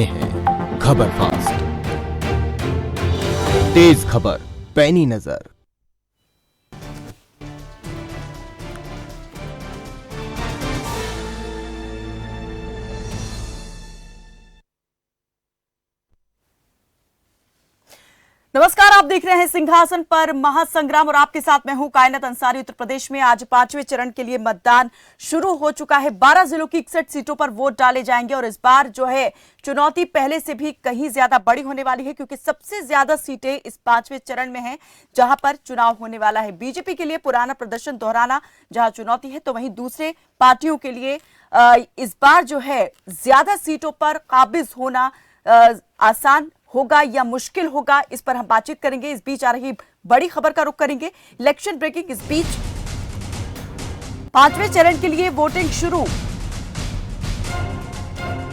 रहे हैं खबर फास्ट, तेज खबर, पैनी नजर। नमस्कार, आप देख रहे हैं सिंहासन पर महासंग्राम और आपके साथ मैं हूं कायनात अंसारी। उत्तर प्रदेश में आज 5वें चरण के लिए मतदान शुरू हो चुका है। 12 जिलों की 61 सीटों पर वोट डाले जाएंगे और इस बार जो है चुनौती पहले से भी कहीं ज्यादा बड़ी होने वाली है, क्योंकि सबसे ज्यादा सीटें इस 5वें चरण में हैं जहां पर चुनाव होने वाला है। बीजेपी के लिए पुराना प्रदर्शन दोहराना जहां चुनौती है, तो वहीं दूसरे पार्टियों के लिए इस बार जो है ज्यादा सीटों पर काबिज होना आसान होगा या मुश्किल होगा, इस पर हम बातचीत करेंगे। इस बीच आ रही बड़ी खबर का रुख करेंगे, इलेक्शन ब्रेकिंग। इस बीच 5वें चरण के लिए वोटिंग शुरू।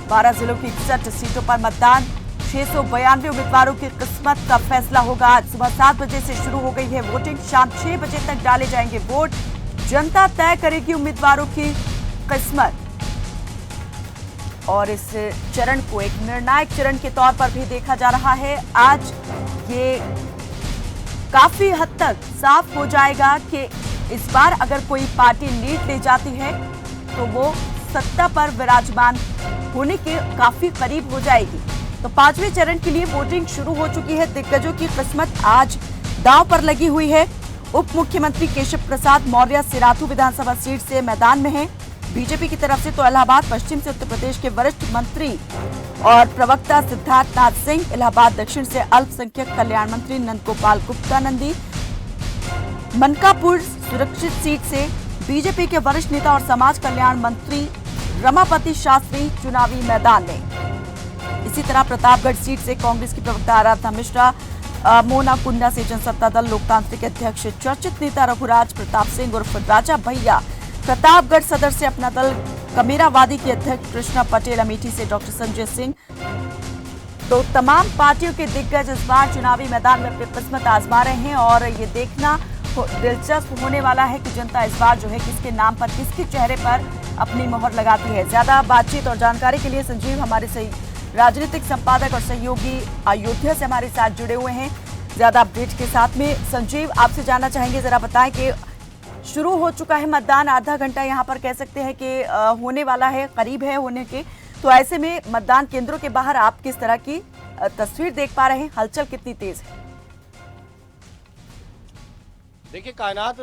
12 जिलों की 61 सीटों पर मतदान, 692 उम्मीदवारों की किस्मत का फैसला होगा। आज सुबह 7 बजे से शुरू हो गई है वोटिंग, शाम 6 बजे तक डाले जाएंगे वोट। जनता तय करेगी उम्मीदवारों की किस्मत और इस चरण को एक निर्णायक चरण के तौर पर भी देखा जा रहा है। आज ये काफी हद तक साफ हो जाएगा कि इस बार अगर कोई पार्टी लीड ले जाती है तो वो सत्ता पर विराजमान होने के काफी करीब हो जाएगी। तो 5वें चरण के लिए वोटिंग शुरू हो चुकी है। दिग्गजों की किस्मत आज दांव पर लगी हुई है। उप मुख्यमंत्री केशव प्रसाद मौर्य सिराथू विधानसभा सीट से मैदान में हैं। बीजेपी की तरफ से तो इलाहाबाद पश्चिम से उत्तर प्रदेश के वरिष्ठ मंत्री और प्रवक्ता सिद्धार्थ नाथ सिंह, इलाहाबाद दक्षिण से अल्पसंख्यक कल्याण मंत्री नंद गोपाल गुप्ता नंदी, मनकापुर सुरक्षित सीट से बीजेपी के वरिष्ठ नेता और समाज कल्याण मंत्री रमापति शास्त्री चुनावी मैदान में। इसी तरह प्रतापगढ़ सीट से कांग्रेस की प्रवक्ता आराधना मिश्रा, मोना कुंडा से जनसत्ता दल लोकतांत्रिक अध्यक्ष चर्चित नेता रघुराज प्रताप सिंह उर्फ राजा भैया, प्रतापगढ़ सदर से अपना दल कमेरावादी के अध्यक्ष कृष्णा पटेल, अमेठी से डॉक्टर संजय सिंह। तो तमाम पार्टियों के दिग्गज इस बार चुनावी मैदान में अपनी किस्मत आजमा रहे हैं और ये देखना दिलचस्प होने वाला है कि जनता इस बार जो है किसके नाम पर, किसके चेहरे पर अपनी मोहर लगाती है। ज्यादा बातचीत और जानकारी के लिए संजीव हमारे सही राजनीतिक संपादक और सहयोगी अयोध्या से हमारे साथ जुड़े हुए हैं। ज्यादा अपडेट के साथ में संजीव, आपसे जानना चाहेंगे, जरा बताएं कि शुरू हो चुका है मतदान, आधा घंटा यहाँ पर कह सकते हैं कि होने वाला है, करीब है होने के। तो ऐसे में मतदान केंद्रों के बाहर आप किस तरह की तस्वीर देख पा रहे हैं, हलचल कितनी तेज है? देखिए कायनात,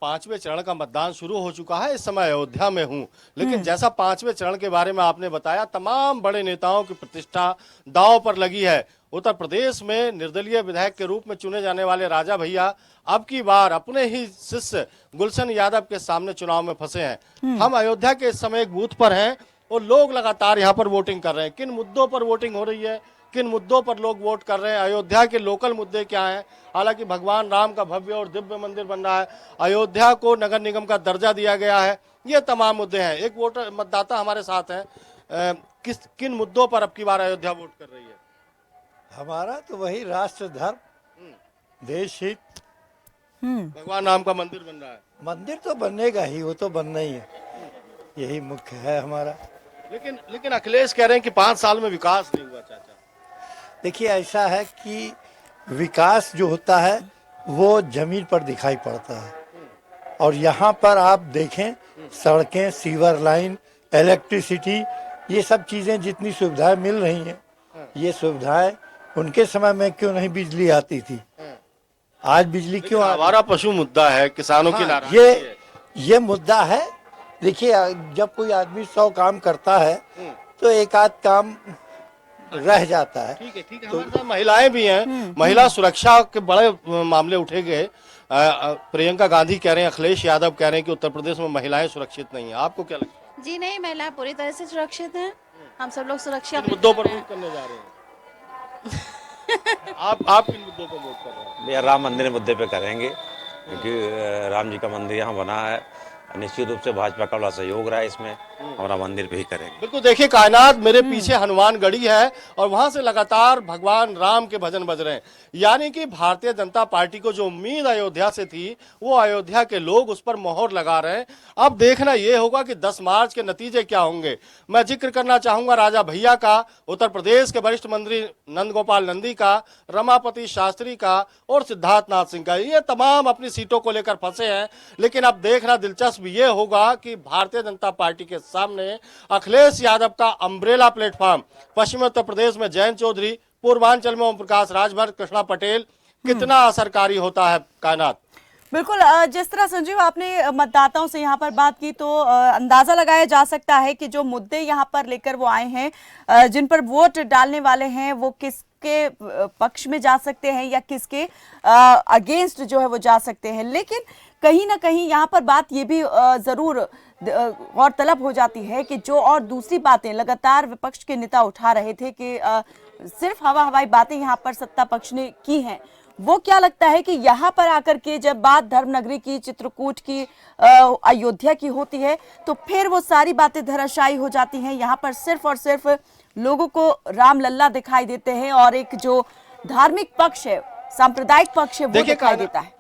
5वें चरण का मतदान शुरू हो चुका है। इस समय अयोध्या में हूं, लेकिन जैसा 5वें चरण के बारे में आपने बताया, तमाम बड़े नेताओं की प्रतिष्ठा दांव पर लगी है। उत्तर प्रदेश में निर्दलीय विधायक के रूप में चुने जाने वाले राजा भैया अब की बार अपने ही शिष्य गुलशन यादव के सामने चुनाव में फंसे हैं। हम अयोध्या के इस समय एक बूथ पर हैं और लोग लगातार यहाँ पर वोटिंग कर रहे हैं। किन मुद्दों पर वोटिंग हो रही है, किन मुद्दों पर लोग वोट कर रहे हैं, अयोध्या के लोकल मुद्दे क्या हैं? हालांकि भगवान राम का भव्य और दिव्य मंदिर बन रहा है, अयोध्या को नगर निगम का दर्जा दिया गया है, ये तमाम मुद्दे हैं। एक वोटर मतदाता हमारे साथ हैं, किन मुद्दों पर अब की बार अयोध्या वोट कर रही है? हमारा तो वही राष्ट्र धर्म, देश हित, भगवान राम का मंदिर बन रहा है। मंदिर तो बनेगा ही, वो तो बनना ही है, यही मुख्य है हमारा। लेकिन अखिलेश कह रहे हैं कि 5 साल में विकास नहीं हुआ। चाचा देखिए, ऐसा है कि विकास जो होता है वो जमीन पर दिखाई पड़ता है, और यहाँ पर आप देखें सड़कें, सीवर लाइन, इलेक्ट्रिसिटी, ये सब चीजें जितनी सुविधाएं मिल रही हैं, ये सुविधाएं उनके समय में क्यों नहीं बिजली आती थी? आज बिजली क्यों? हमारा पशु मुद्दा है, किसानों की नाराजगी ये मुद्दा है। देखिए, जब कोई आदमी 100 काम करता है तो एक आध काम रह जाता है। ठीक है। हमारे साथ महिलाएं भी हैं। महिला सुरक्षा के बड़े मामले उठे गए। प्रियंका गांधी कह रहे हैं, अखिलेश यादव कह रहे हैं कि उत्तर प्रदेश में महिलाएं सुरक्षित नहीं है। आपको क्या लगता है? जी नहीं, महिलाएं पूरी तरह से सुरक्षित हैं। हम सब लोग सुरक्षित मुद्दों पर वोट करने जा रहे हैं। आप किन मुद्दों पर वोट कर रहे हैं? भैया राम मंदिर मुद्दे पे करेंगे, क्योंकि राम जी का मंदिर यहाँ बना है निश्चित रूप से भाजपा का बड़ा सहयोग रहा है इसमें, हमारा मंदिर भी करेंगे। बिल्कुल, देखिए कायनात मेरे पीछे हनुमान गढ़ी है और वहां से लगातार भगवान राम के भजन बज रहे हैं। यानी कि भारतीय जनता पार्टी को जो उम्मीद अयोध्या से थी वो अयोध्या के लोग उस पर मोहर लगा रहे हैं। अब देखना यह होगा कि 10 मार्च के नतीजे क्या होंगे। मैं जिक्र करना चाहूंगा राजा भैया का, उत्तर प्रदेश के वरिष्ठ मंत्री नंद गोपाल नंदी का, रमापति शास्त्री का और सिद्धार्थनाथ सिंह का। ये तमाम अपनी सीटों को लेकर फंसे हैं। लेकिन अब देखना दिलचस्प ये होगा कि भारतीय जनता पार्टी के सामने अखिलेश यादव का अम्ब्रेला प्लेटफॉर्म पश्चिमी उत्तर प्रदेश में जयंत चौधरी, पूर्वांचल में ओम प्रकाश राजभर, कृष्णा पटेल कितना असरकारी होता है कायनात। बिल्कुल, जिस तरह संजीव आपने मतदाताओं से यहाँ पर बात की तो अंदाजा लगाया जा सकता है कि जो मुद्दे यहाँ पर लेकर वो आए हैं, जिन पर वोट डालने वाले हैं, वो किसके पक्ष में जा सकते हैं या किसके अगेंस्ट जो है वो जा सकते हैं। लेकिन कहीं ना कहीं यहाँ पर बात ये भी जरूर गौरतलब हो जाती है कि जो और दूसरी बातें लगातार विपक्ष के नेता उठा रहे थे कि सिर्फ हवाई बातें यहाँ पर सत्ता पक्ष ने की हैं, वो क्या लगता है कि यहाँ पर आकर के जब बात धर्मनगरी की, चित्रकूट की, अयोध्या की होती है तो फिर वो सारी बातें धराशायी हो जाती हैं। यहाँ पर सिर्फ और सिर्फ लोगों को रामलल्ला दिखाई देते हैं और एक जो धार्मिक पक्ष है, सांप्रदायिक पक्ष है, वो दिखाई देता है।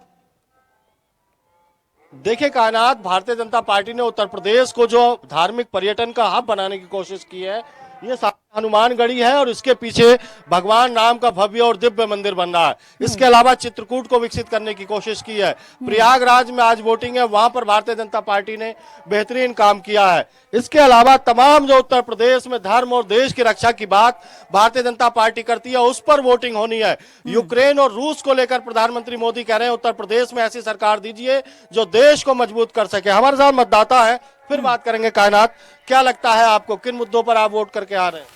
देखिए कायनात, भारतीय जनता पार्टी ने उत्तर प्रदेश को जो धार्मिक पर्यटन का हब बनाने की कोशिश की है, ये हनुमानगढ़ी है और इसके पीछे भगवान राम का भव्य और दिव्य मंदिर बन रहा है। इसके अलावा चित्रकूट को विकसित करने की कोशिश की है। प्रयागराज में आज वोटिंग है, वहां पर भारतीय जनता पार्टी ने बेहतरीन काम किया है। इसके अलावा तमाम जो उत्तर प्रदेश में धर्म और देश की रक्षा की बात भारतीय जनता पार्टी करती है, उस पर वोटिंग होनी है। यूक्रेन और रूस को लेकर प्रधानमंत्री मोदी कह रहे हैं उत्तर प्रदेश में ऐसी सरकार दीजिए जो देश को मजबूत कर सके। हमारे साथ मतदाता है, फिर बात करेंगे। कायनात, क्या लगता है आपको, किन मुद्दों पर आप वोट करके आ रहे हैं?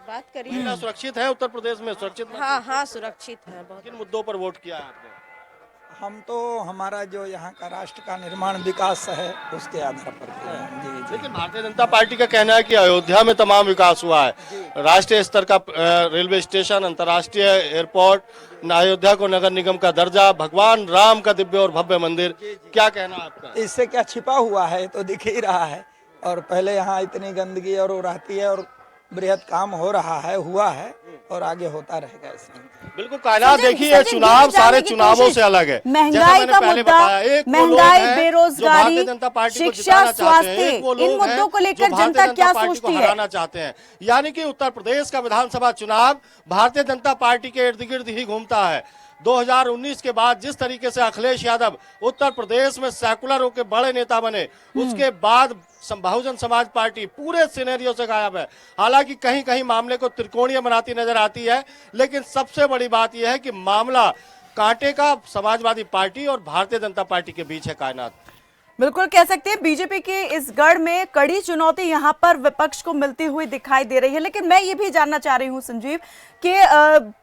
बात करिए। महिला सुरक्षित है उत्तर प्रदेश में? सुरक्षित हाँ सुरक्षित है बहुत। किन मुद्दों पर वोट किया है आपने? हम तो हमारा जो यहाँ का राष्ट्र का निर्माण विकास है उसके आधार पर किया है। जी जी। लेकिन भारतीय जनता पार्टी का कहना है कि अयोध्या में तमाम विकास हुआ है। राष्ट्रीय स्तर का रेलवे स्टेशन, अंतर्राष्ट्रीय एयरपोर्ट, अयोध्या को नगर निगम का दर्जा, भगवान राम का दिव्य और भव्य मंदिर, क्या कहना आपका? इससे क्या छिपा हुआ है तो दिख ही रहा है। और पहले यहाँ इतनी गंदगी और वो रहती है और बृहद काम हो रहा है, हुआ है और आगे होता रहेगा इसमें। बिल्कुल कायनात, देखिए ये चुनाव सारे चुनावों से अलग है। महंगाई का मुद्दा, महंगाई, बेरोजगारी, शिक्षा, स्वास्थ्य, इन मुद्दों को लेकर जनता क्या सोचती है? हराना चाहते हैं। यानी कि उत्तर प्रदेश का विधानसभा चुनाव भारतीय जनता पार्टी के इर्द गिर्द ही घूमता है। 2019 के बाद जिस तरीके से अखिलेश यादव उत्तर प्रदेश में सेकुलरों के बड़े नेता बने, उसके बाद बहुजन समाज पार्टी पूरे सिनेरियो से गायब है। हालांकि कहीं कहीं मामले को त्रिकोणीय बनाती नजर आती है, लेकिन सबसे बड़ी बात यह है कि मामला कांटे का समाजवादी पार्टी और भारतीय जनता पार्टी के बीच है। कायनात, बिल्कुल कह सकते हैं बीजेपी के इस गढ़ में कड़ी चुनौती यहां पर विपक्ष को मिलती हुई दिखाई दे रही है। लेकिन मैं ये भी जानना चाह रही हूं संजीव कि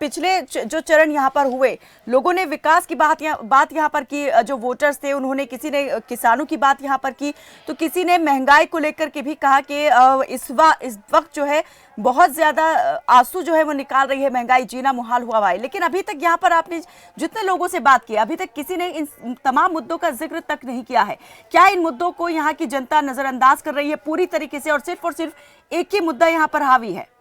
पिछले जो चरण यहां पर हुए, लोगों ने विकास की बात यहां पर की, जो वोटर्स थे उन्होंने, किसी ने किसानों की बात यहां पर की, तो किसी ने महंगाई को लेकर के भी कहा कि इस वक्त जो है बहुत ज्यादा आंसू जो है वो निकाल रही है, महंगाई, जीना मुहाल हुआ है। लेकिन अभी तक यहाँ पर आपने जितने लोगों से बात की, अभी तक किसी ने इन तमाम मुद्दों का जिक्र तक नहीं किया है। क्या इन मुद्दों को यहाँ की जनता नजरअंदाज कर रही है पूरी तरीके से और सिर्फ एक ही मुद्दा यहाँ पर हावी है?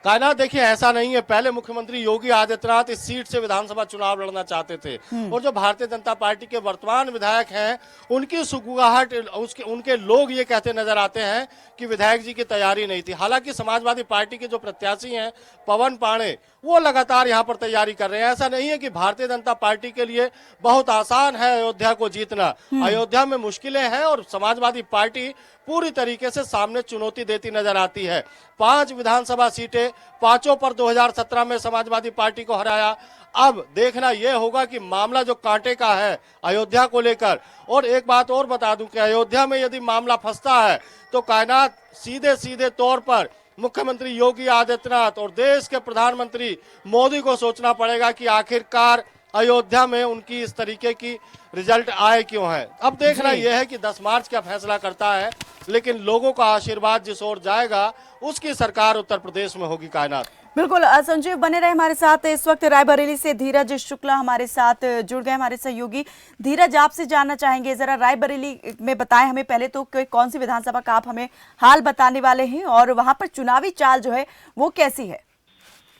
कायनात, देखिए ऐसा नहीं है। पहले मुख्यमंत्री योगी आदित्यनाथ इस सीट से विधानसभा चुनाव लड़ना चाहते थे और जो भारतीय जनता पार्टी के वर्तमान विधायक हैं उनकी सुगुगाहट, उनके लोग ये कहते नजर आते हैं कि विधायक जी की तैयारी नहीं थी। हालांकि समाजवादी पार्टी के जो प्रत्याशी हैं पवन पाणे, वो लगातार यहाँ पर तैयारी कर रहे हैं। ऐसा नहीं है कि भारतीय जनता पार्टी के लिए बहुत आसान है अयोध्या को जीतना। अयोध्या में मुश्किलें हैं और समाजवादी पार्टी पूरी तरीके से सामने चुनौती देती नजर आती है। 5 विधानसभा सीटें, पांचों पर 2017 में समाजवादी पार्टी को हराया। अब देखना यह होगा कि मामला जो कांटे का है अयोध्या को लेकर। और एक बात और बता दूं कि अयोध्या में यदि मामला फंसता है तो कायनात सीधे तौर पर मुख्यमंत्री योगी आदित्यनाथ और देश के प्रधानमंत्री मोदी को सोचना पड़ेगा कि आखिरकार अयोध्या में उनकी इस तरीके की रिजल्ट आए क्यों है। अब देखना यह है कि 10 मार्च क्या फैसला करता है, लेकिन लोगों का आशीर्वाद जिस ओर जाएगा उसकी सरकार उत्तर प्रदेश में होगी। कायनात, बिल्कुल संजीव बने रहे हमारे साथ। इस वक्त रायबरेली से धीरज शुक्ला हमारे साथ जुड़ गए, हमारे सहयोगी। धीरज, आपसे जानना चाहेंगे जरा रायबरेली में बताएं हमें पहले तो कि कौन सी विधानसभा का आप हमें हाल बताने वाले हैं और वहां पर चुनावी चाल जो है वो कैसी है?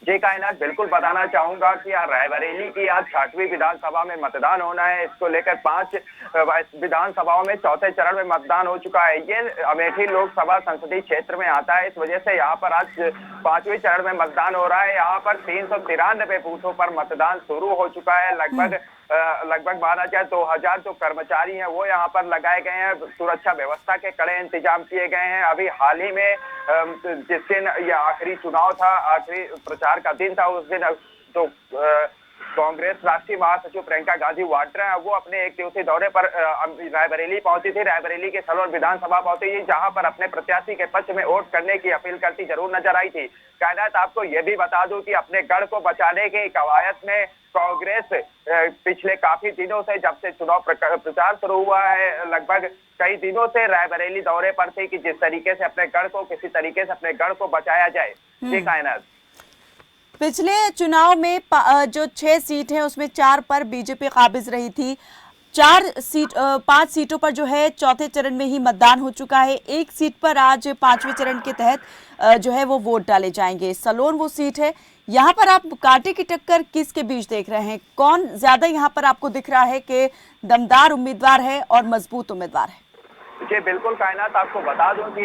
जी कायनात, बिल्कुल बताना चाहूंगा कि रायबरेली की आज 60वीं विधानसभा में मतदान होना है। इसको लेकर 5 विधानसभाओं में चौथे चरण में मतदान हो चुका है। ये अमेठी लोकसभा संसदीय क्षेत्र में आता है, इस वजह से यहाँ पर आज 5वें चरण में मतदान हो रहा है। यहाँ पर 393 बूथों पर मतदान शुरू हो चुका है। लगभग माना जाए 2000 जो कर्मचारी हैं वो यहाँ पर लगाए गए हैं। सुरक्षा व्यवस्था के कड़े इंतजाम किए गए हैं। अभी हाल ही में जिस दिन यह आखिरी चुनाव था, आखिरी प्रचार का दिन था, उस दिन तो कांग्रेस राष्ट्रीय महासचिव प्रियंका गांधी वाड्रा वो अपने एक दिवसीय दौरे पर रायबरेली पहुंची थी। रायबरेली के सलोन विधानसभा पहुंची थी, जहां पर अपने प्रत्याशी के पक्ष में वोट करने की अपील करती जरूर नजर आई थी। कायनात, आपको ये भी बता दूं कि अपने गढ़ को बचाने की कवायद में कांग्रेस पिछले काफी दिनों से, जब से चुनाव प्रचार शुरू हुआ है, लगभग कई दिनों से रायबरेली दौरे पर थी कि जिस तरीके से अपने गढ़ को किसी तरीके से अपने गढ़ को बचाया जाए। जी कायनात, पिछले चुनाव में जो 6 सीट है उसमें 4 पर बीजेपी काबिज रही थी। 5 सीटों पर जो है चौथे चरण में ही मतदान हो चुका है। 1 सीट पर आज 5वें चरण के तहत जो है वो वोट डाले जाएंगे। सलोन वो सीट है। यहाँ पर आप कांटे की टक्कर किसके बीच देख रहे हैं? कौन ज्यादा यहाँ पर आपको दिख रहा है कि दमदार उम्मीदवार है और मजबूत उम्मीदवार है? जी बिल्कुल कायनात, आपको बता दूं कि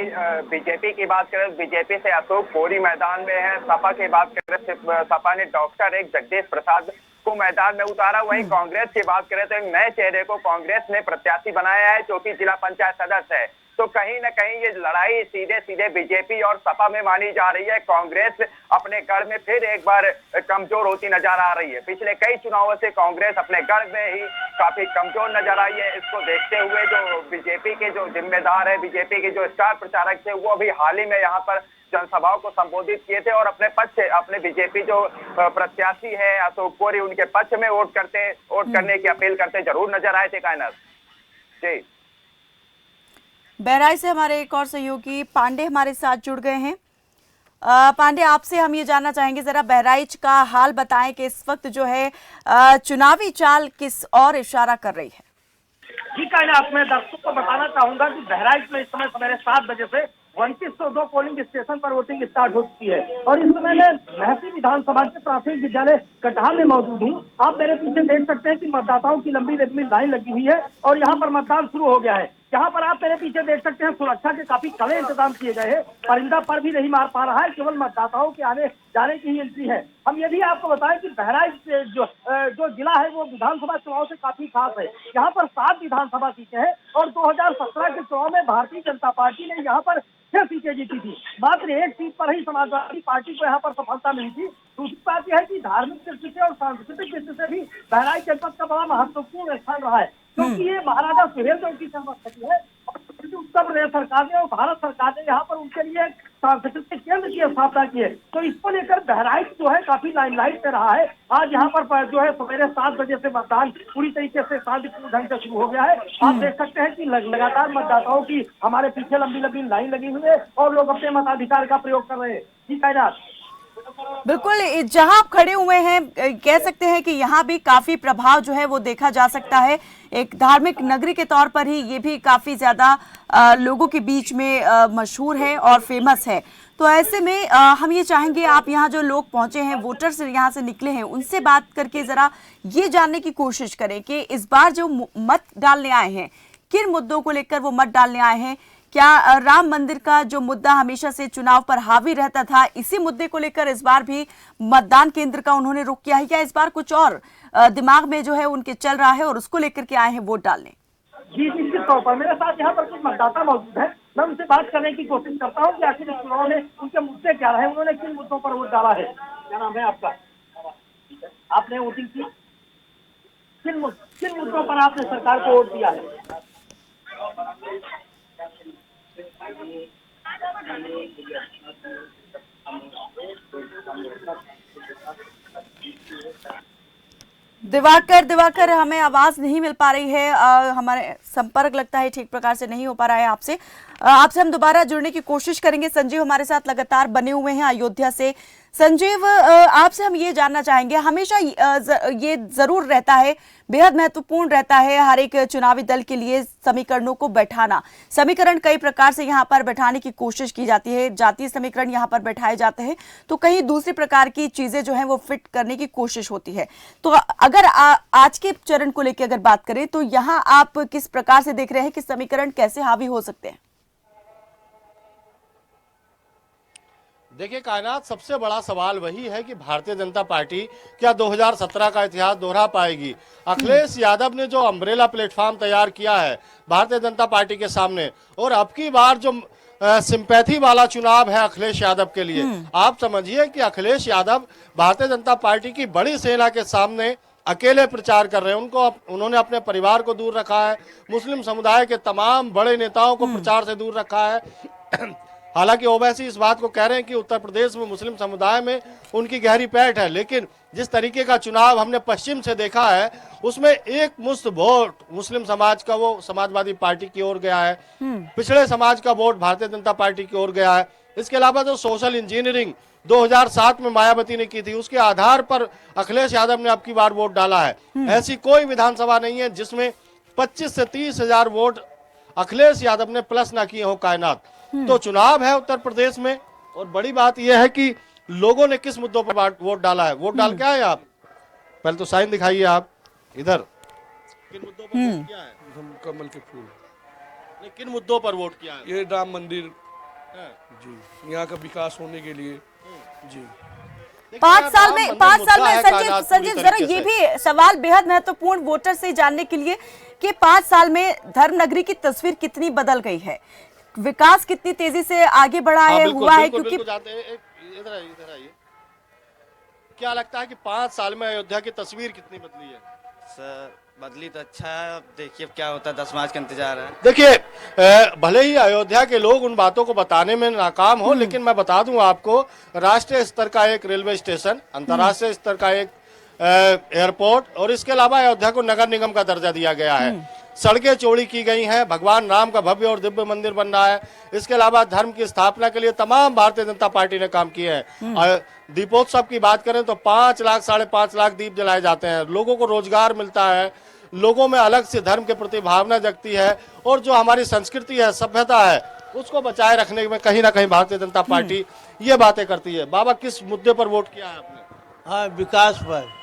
बीजेपी की बात करें, बीजेपी से अशोक कोरी मैदान में है। सपा की बात करें, सपा ने डॉक्टर जगदीश प्रसाद को मैदान में उतारा। वहीं कांग्रेस की बात करें तो एक नए चेहरे को कांग्रेस ने प्रत्याशी बनाया है, जो कि जिला पंचायत सदस्य है। तो कहीं न कहीं ये लड़ाई सीधे बीजेपी और सपा में मानी जा रही है। कांग्रेस अपने गढ़ में फिर एक बार कमजोर होती नजर आ रही है। पिछले कई चुनावों से कांग्रेस अपने गढ़ में ही काफी कमजोर नजर आई है। इसको देखते हुए जो बीजेपी के जो जिम्मेदार है, बीजेपी के जो स्टार प्रचारक थे, वो अभी हाल ही में यहाँ पर जनसभाओं को संबोधित किए थे और अपने बीजेपी जो प्रत्याशी है अशोक कोरी, उनके पक्ष में वोट करने की अपील करते जरूर नजर आए थे। कायनात जी, बहराइच से हमारे एक और सहयोगी पांडे हमारे साथ जुड़ गए हैं। पांडे, आपसे हम ये जानना चाहेंगे जरा बहराइच का हाल बताएं कि इस वक्त जो है चुनावी चाल किस और इशारा कर रही है? जी कायनात, मैं दर्शकों को बताना चाहूंगा कि बहराइच में इस समय सवेरे 7 बजे से 2902 पोलिंग स्टेशन पर वोटिंग स्टार्ट हो चुकी है और इस समय मैं महसी विधानसभा के प्राथमिक विद्यालय कटहा में मौजूद हूँ। आप मेरे पीछे देख सकते हैं कि मतदाताओं की लंबी लाइन लगी हुई है और यहाँ पर मतदान शुरू हो गया है। यहाँ पर आप मेरे पीछे देख सकते हैं सुरक्षा के काफी कड़े इंतजाम किए गए हैं। परिंदा पर भी नहीं मार पा रहा है, केवल मतदाताओं के आने जाने की ही एंट्री है। हम ये भी आपको बताएं कि बहराइच जो जिला है वो विधानसभा चुनाव से काफी खास है। यहाँ पर 7 विधानसभा सीटें हैं और 2017 के चुनाव में भारतीय जनता पार्टी ने यहाँ पर 6 सीटें जीती थी। मात्र 1 सीट पर ही समाजवादी पार्टी को यहाँ पर सफलता मिली थी। दूसरी बात यह है कि धार्मिक दृष्टि से और सांस्कृतिक दृष्टि से भी बहराइच जनपद का बड़ा महत्वपूर्ण स्थान रहा है, क्योंकि ये महाराजा सुहेलदेव की जन्मस्थली है। उत्तर प्रदेश सरकार ने और भारत सरकार ने यहाँ पर उनके लिए सांस्कृतिक केंद्र की स्थापना की है। तो इसको लेकर बहराइच जो है काफी लाइमलाइट में रहा है। आज यहाँ पर जो है सवेरे 7 बजे से मतदान पूरी तरीके से शांतिपूर्ण ढंग से शुरू हो गया है। आप देख सकते हैं कि लगातार मतदाताओं की हमारे पीछे लंबी लाइन लगी हुई है और लोग अपने मताधिकार का प्रयोग कर रहे हैं। जी कायनात, बिल्कुल, जहां आप खड़े हुए हैं कह सकते हैं कि यहाँ भी काफी प्रभाव जो है वो देखा जा सकता है। एक धार्मिक नगरी के तौर पर ही ये भी काफी ज्यादा लोगों के बीच में मशहूर है और फेमस है। तो ऐसे में हम ये चाहेंगे आप यहाँ जो लोग पहुंचे हैं, वोटर्स यहाँ से निकले हैं, उनसे बात करके जरा ये जानने की कोशिश करें कि इस बार जो मत डालने आए हैं, किन मुद्दों को लेकर वो मत डालने आए हैं। क्या राम मंदिर का जो मुद्दा हमेशा से चुनाव पर हावी रहता था, इसी मुद्दे को लेकर इस बार भी मतदान केंद्र का उन्होंने रुख किया है, या इस बार कुछ और दिमाग में जो है उनके चल रहा है और उसको लेकर के आए हैं वोट डालने? जी, निश्चित तौर पर मेरे साथ यहाँ पर कुछ मतदाता मौजूद है। मैं उनसे बात करने की कोशिश करता हूँ कि आखिर इस चुनाव में उनके मुद्दे क्या रहे, उन्होंने किन मुद्दों पर वोट डाला है। क्या नाम है आपका? आपने वोटिंग की? किन मुद्दों पर आपने सरकार को वोट दिया है? दिवाकर हमें आवाज नहीं मिल पा रही है। हमारे संपर्क लगता है ठीक प्रकार से नहीं हो पा रहा है आपसे हम दोबारा जुड़ने की कोशिश करेंगे। संजीव हमारे साथ लगातार बने हुए हैं अयोध्या से। संजीव, आपसे हम ये जानना चाहेंगे, हमेशा ये जरूर रहता है, बेहद महत्वपूर्ण रहता है हर एक चुनावी दल के लिए समीकरणों को बैठाना। समीकरण कई प्रकार से यहाँ पर बैठाने की कोशिश की जाती है, जातीय समीकरण यहाँ पर बैठाए जाते हैं, तो कहीं दूसरी प्रकार की चीजें जो है वो फिट करने की कोशिश होती है। तो अगर आज के चरण को लेकर अगर बात करें तो यहाँ आप किस प्रकार से देख रहे हैं कि समीकरण कैसे हावी हो सकते हैं? देखिए कायनात, सबसे बड़ा सवाल वही है कि भारतीय जनता पार्टी क्या 2017 का इतिहास दोहरा पाएगी। अखिलेश यादव ने जो अम्ब्रेला प्लेटफॉर्म तैयार किया है भारतीय जनता पार्टी के सामने, और अब की बार जो सिंपैथी वाला चुनाव है अखिलेश यादव के लिए, आप समझिए कि अखिलेश यादव भारतीय जनता पार्टी की बड़ी सेना के सामने अकेले प्रचार कर रहे हैं। उन्होंने अपने परिवार को दूर रखा है, मुस्लिम समुदाय के तमाम बड़े नेताओं को प्रचार से दूर रखा है। हालांकि ओवैसी इस बात को कह रहे हैं कि उत्तर प्रदेश में मुस्लिम समुदाय में उनकी गहरी पैठ है, लेकिन जिस तरीके का चुनाव हमने पश्चिम से देखा है उसमें एक मुश्त वोट मुस्लिम समाज का वो समाजवादी पार्टी की ओर गया है, पिछड़े समाज का वोट भारतीय जनता पार्टी की ओर गया है। इसके अलावा जो सोशल इंजीनियरिंग 2007 में मायावती ने की थी, उसके आधार पर अखिलेश यादव ने अब की बार वोट डाला है। ऐसी कोई विधानसभा नहीं है जिसमें 25 से 30 हजार वोट अखिलेश यादव ने प्लस ना किए हो कायनात। तो चुनाव है उत्तर प्रदेश में, और बड़ी बात यह है कि लोगों ने किस मुद्दों पर वोट डाला है। वोट डाल क्या है आप, पहले तो साइन दिखाइए आप इधर, किन मुद्दों पर वोट किया है? कमल के फूल। नहीं, किन मुद्दों पर वोट किया है? ये राम मंदिर जी, यहाँ का विकास होने के लिए जी। 5 साल में संजीव जरा ये भी सवाल बेहद महत्वपूर्ण वोटर से जानने के लिए कि 5 साल में धर्मनगरी की तस्वीर कितनी बदल गई है, विकास कितनी तेजी से आगे बढ़ा है, हुआ है, क्योंकि इधर आइए, क्या लगता है कि 5 साल में अयोध्या की तस्वीर कितनी बदली है? सर बदली तो अच्छा है, अब देखिए क्या होता है, 10 मार्च का इंतजार है। देखिए भले ही अयोध्या के लोग उन बातों को बताने में नाकाम हो, लेकिन मैं बता दूं आपको, राष्ट्रीय स्तर का एक रेलवे स्टेशन, अंतर्राष्ट्रीय स्तर का एक एयरपोर्ट, और इसके अलावा अयोध्या को नगर निगम का दर्जा दिया गया है। सड़कें चौड़ी की गई हैं, भगवान राम का भव्य और दिव्य मंदिर बन रहा है। इसके अलावा धर्म की स्थापना के लिए तमाम भारतीय जनता पार्टी ने काम किए हैं। दीपोत्सव की बात करें तो 5 लाख 5.5 लाख दीप जलाए जाते हैं, लोगों को रोजगार मिलता है, लोगों में अलग से धर्म के प्रति भावना जगती है, और जो हमारी संस्कृति है, सभ्यता है, उसको बचाए रखने में कहीं ना कहीं भारतीय जनता पार्टी ये बातें करती है। बाबा, किस मुद्दे पर वोट किया है आपने? हाँ, विकास पर।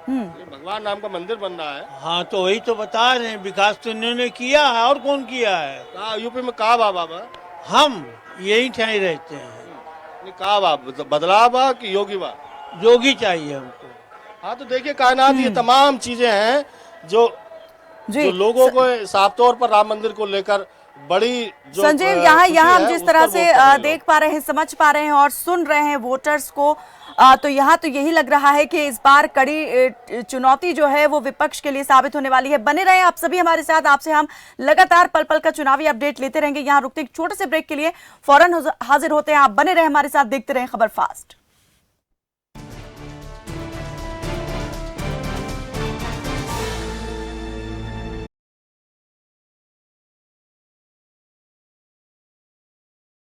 भगवान राम का मंदिर बन रहा है। हाँ, तो वही तो बता रहे हैं, विकास तो इन्होंने किया है, और कौन किया है? यूपी में कहा बाबा, हम यही ठाई रहते हैं। कहा बाबा बदलाव कि योगी बा? योगी चाहिए हमको। हाँ, तो देखिए कायनात, ये तमाम चीजें हैं जो लोगों को साफ तौर पर राम मंदिर को लेकर बड़ी संजीव यहाँ हम जिस तरह से देख पा रहे हैं, समझ पा रहे हैं और सुन रहे हैं वोटर्स को, तो यहाँ तो यही लग रहा है कि इस बार कड़ी चुनौती जो है वो विपक्ष के लिए साबित होने वाली है। बने रहे आप सभी हमारे साथ, आपसे हम लगातार पल पल का चुनावी अपडेट लेते रहेंगे। यहाँ रुकते एक छोटे से ब्रेक के लिए, फौरन हाजिर होते हैं। आप बने रहे हमारे साथ, देखते रहे खबर फास्ट।